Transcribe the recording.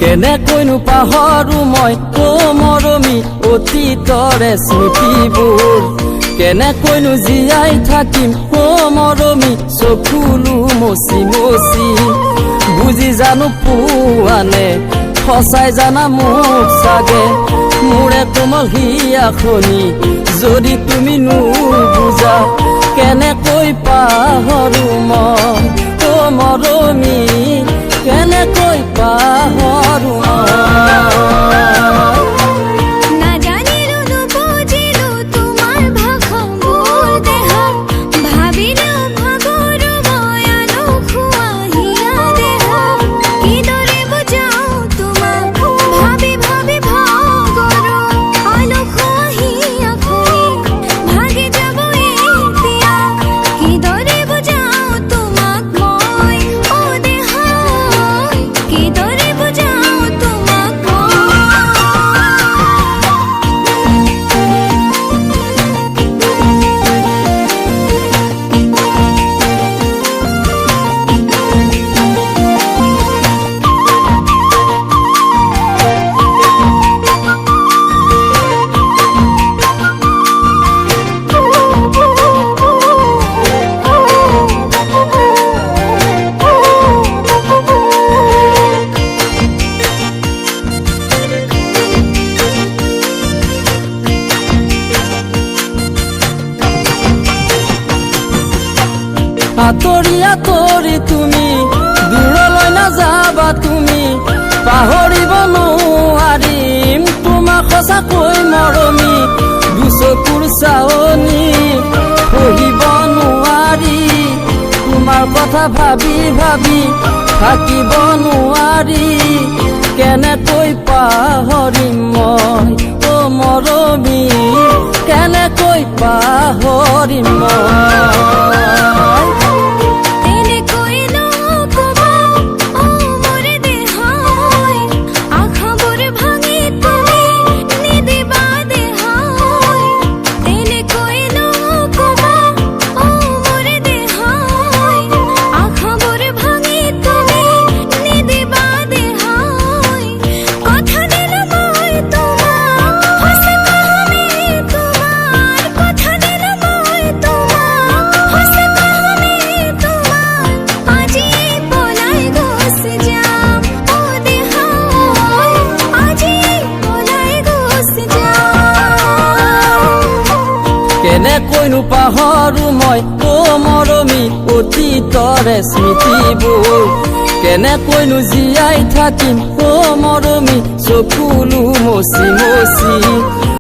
কেনেকৈনো পাহৰো মই মৰমী অতীতৰে স্মৃতিবোৰ কেনেকৈনো জীয়াই থাকিম মৰমী চকুলো মচি মচি বুজি জানো পোৱানে সঁচাই জানা মোক চাগে মোৰে কোমল হিয়াখনি যদি তুমি নুবুজা কেনেকৈ পাহৰো মই মৰমী কেনেকৈ পাহৰো আঁতৰি আঁতৰি তুমি দূৰলৈ নাযাবা তুমি পাহৰিব নোৱাৰিম তোমাক সঁচাকৈ মৰমী দুচকুৰ চাৱনি সহিব নোৱাৰি তোমাৰ কথা ভাবি ভাবি থাকিব নোৱাৰি কেনেকৈ পাহৰিম মই মৰমী কেনেকৈ পাহৰিম মই কেনেকৈনো পাহৰো মই মৰমী অতীতৰে স্মৃতিবোৰ কেনেকৈনো জীয়াই থাকিম মৰমী চকুলো মচি মচি